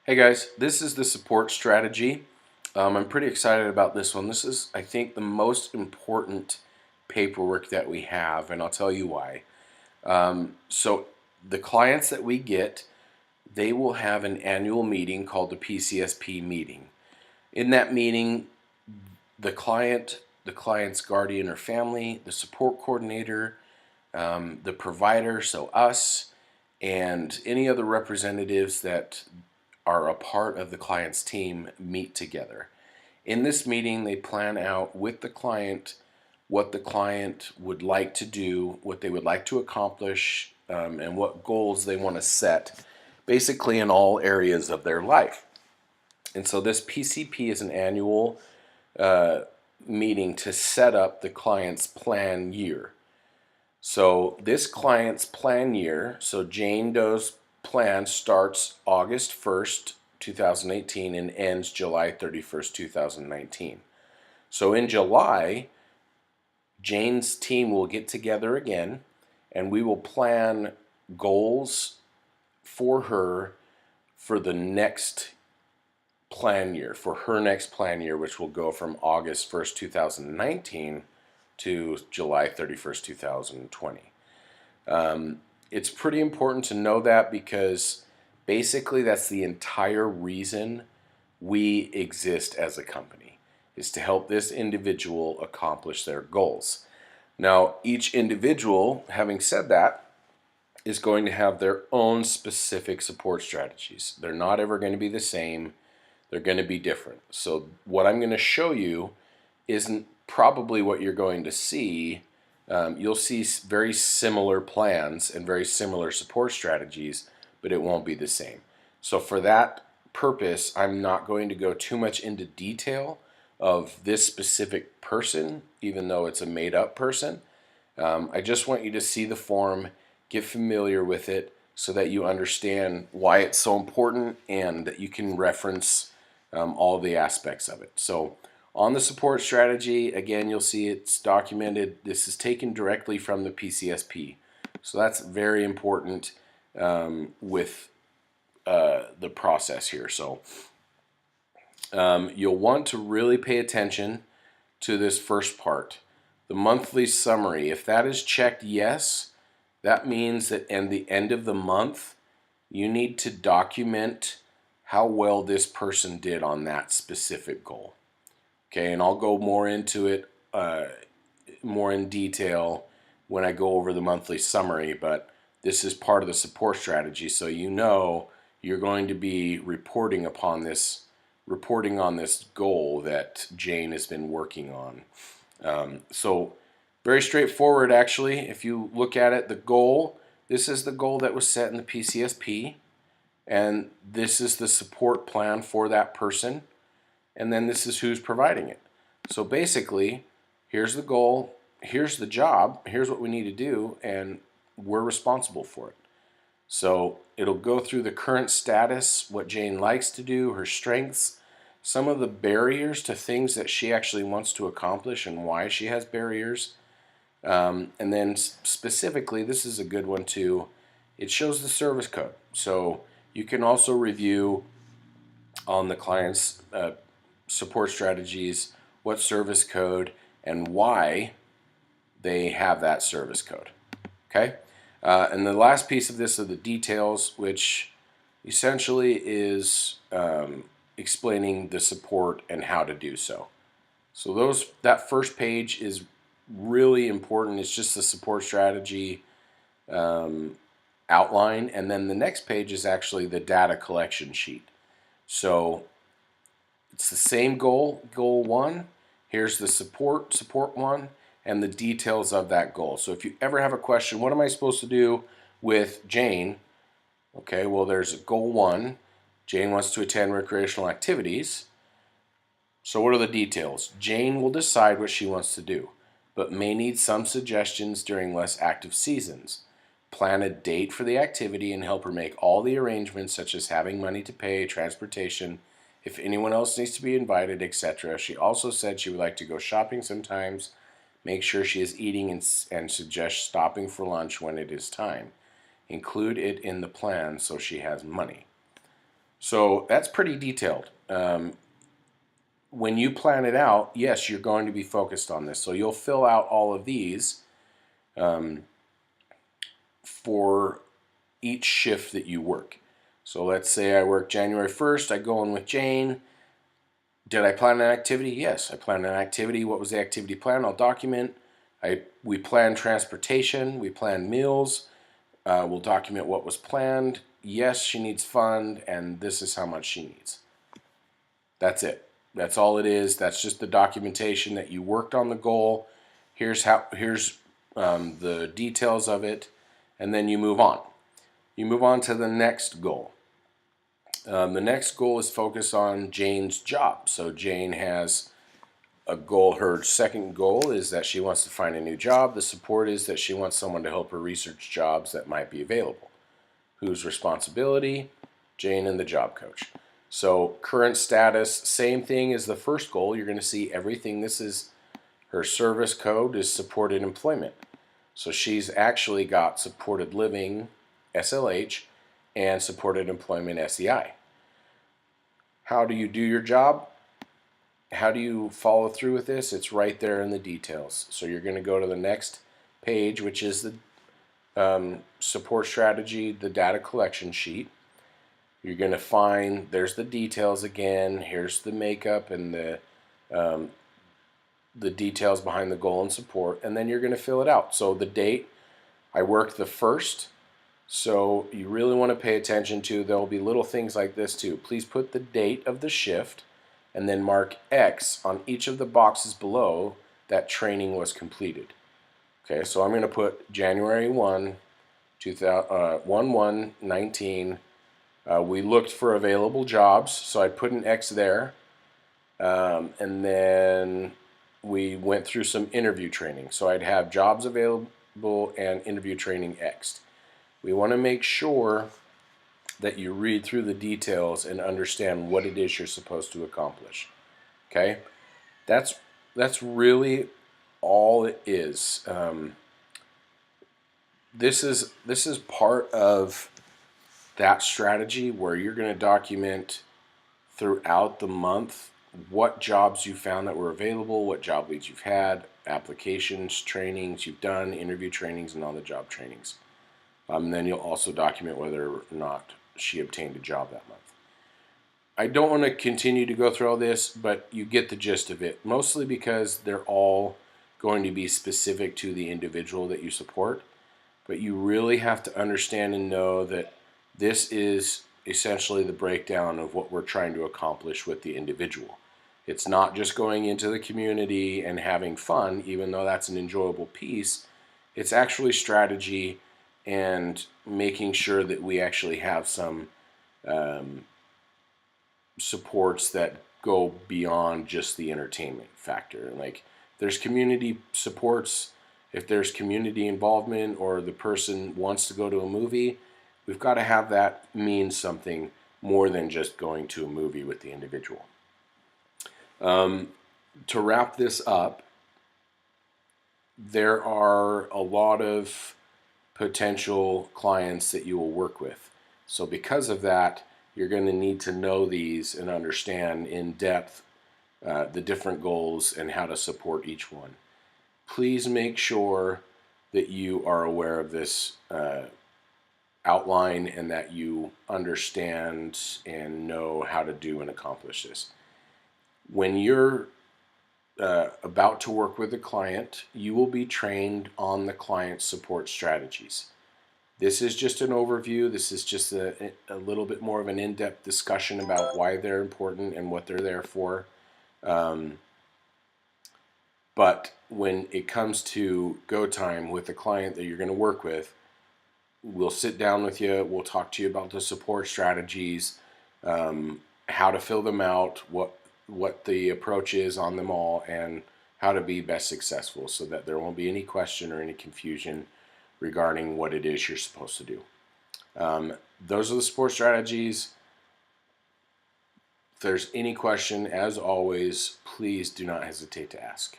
Hey guys, this is the support strategy. I'm pretty excited about this one. This is, I think, the most important paperwork that we have, and I'll tell you why. So the clients that we get, they will have an annual meeting called the PCSP meeting. In that meeting, the client's guardian or family, the support coordinator, the provider, so us, and any other representatives that are a part of the client's team meet together. In this meeting, they plan out with the client what the client would like to do, what they would like to accomplish, and what goals they want to set, basically in all areas of their life. And so this PCP is an annual uh, meeting to set up the client's plan year. So this client's plan year, so Jane Doe's plan starts August 1st, 2018 and ends July 31st, 2019. So in July, Jane's team will get together again and we will plan goals for her for the next plan year, for her next plan year, which will go from August 1st, 2019 to July 31st, 2020. It's pretty important to know that because basically that's the entire reason we exist as a company, is to help this individual accomplish their goals. Now, each individual, having said that, is going to have their own specific support strategies. They're not ever going to be the same. They're going to be different. So what I'm going to show you isn't probably what you're going to see. You'll see very similar plans and very similar support strategies, but it won't be the same. So for that purpose, I'm not going to go too much into detail of this specific person, even though it's a made-up person. I just want you to see the form, get familiar with it, so that you understand why it's so important and that you can reference all the aspects of it. So on the support strategy, again, you'll see it's documented. This is taken directly from the PCSP. So that's very important with the process here. So you'll want to really pay attention to this first part. The monthly summary, if that is checked yes, that means that at the end of the month, you need to document how well this person did on that specific goal. Okay, and I'll go more into it, more in detail when I go over the monthly summary, but this is part of the support strategy, so you know you're going to be reporting on this goal that Jane has been working on. So very straightforward, actually. If you look at it, the goal, this is the goal that was set in the PCSP, and this is the support plan for that person, and then this is who's providing it. So basically, here's the goal, here's the job, here's what we need to do, and we're responsible for it. So it'll go through the current status, what Jane likes to do, her strengths, some of the barriers to things that she actually wants to accomplish and why she has barriers. And then specifically, this is a good one too, it shows the service code. So you can also review on the client's support strategies what service code and why they have that service code. Okay? And the last piece of this are the details, which essentially is explaining the support and how to do so. So that first page is really important. It's just the support strategy outline, and then the next page is actually the data collection sheet. So it's the same goal one. Here's the support one, and the details of that goal. So if you ever have a question, what am I supposed to do with Jane? Okay, well, there's goal one. Jane wants to attend recreational activities. So what are the details? Jane will decide what she wants to do, but may need some suggestions during less active seasons. Plan a date for the activity and help her make all the arrangements, such as having money to pay, transportation, if anyone else needs to be invited, etc. She also said she would like to go shopping sometimes. Make sure she is eating and suggest stopping for lunch when it is time. Include it in the plan so she has money. So that's pretty detailed. When you plan it out, yes, you're going to be focused on this. So you'll fill out all of these for each shift that you work. So let's say I work January 1st, I go in with Jane. Did I plan an activity? Yes, I planned an activity. What was the activity plan? I'll document. We plan transportation, we plan meals. We'll document what was planned. Yes, she needs fund, and this is how much she needs. That's it. That's all it is. That's just the documentation that you worked on the goal. Here's the details of it, and then you move on. You move on to the next goal. The next goal is focused on Jane's job. So Jane has a goal. Her second goal is that she wants to find a new job. The support is that she wants someone to help her research jobs that might be available. Whose responsibility? Jane and the job coach. So current status, same thing as the first goal. You're going to see everything. This is her service code is supported employment. So she's actually got supported living, SLH, and supported employment, SEI. How do you do your job? How do you follow through with this? It's right there in the details. So you're going to go to the next page, which is the support strategy, the data collection sheet. You're going to find, there's the details again. Here's the makeup and the details behind the goal and support. And then you're going to fill it out. So the date, I worked the 1st. So you really want to pay attention to, there will be little things like this too. Please put the date of the shift and then mark X on each of the boxes below that training was completed. Okay, so I'm going to put January 1, 1/1/19. We looked for available jobs, so I put an X there. And then we went through some interview training. So I'd have jobs available and interview training X'd. We want to make sure that you read through the details and understand what it is you're supposed to accomplish. Okay? That's really all it is. This is part of that strategy where you're going to document throughout the month what jobs you found that were available, what job leads you've had, applications, trainings you've done, interview trainings, and on-the-job trainings. Then you'll also document whether or not she obtained a job that month. I don't want to continue to go through all this, but you get the gist of it, mostly because they're all going to be specific to the individual that you support. But you really have to understand and know that this is essentially the breakdown of what we're trying to accomplish with the individual. It's not just going into the community and having fun, even though that's an enjoyable piece. It's actually strategy and making sure that we actually have some supports that go beyond just the entertainment factor. Like, there's community supports, if there's community involvement or the person wants to go to a movie, we've got to have that mean something more than just going to a movie with the individual. To wrap this up, there are a lot of potential clients that you will work with. So because of that, you're going to need to know these and understand in depth the different goals and how to support each one. Please make sure that you are aware of this outline and that you understand and know how to do and accomplish this. When you're about to work with a client, you will be trained on the client support strategies. This is just an overview. This is just a little bit more of an in-depth discussion about why they're important and what they're there for. But when it comes to go time with the client that you're going to work with, we'll sit down with you. We'll talk to you about the support strategies, how to fill them out, what the approach is on them all, and how to be best successful so that there won't be any question or any confusion regarding what it is you're supposed to do. Those are the support strategies. If there's any question, as always, please do not hesitate to ask.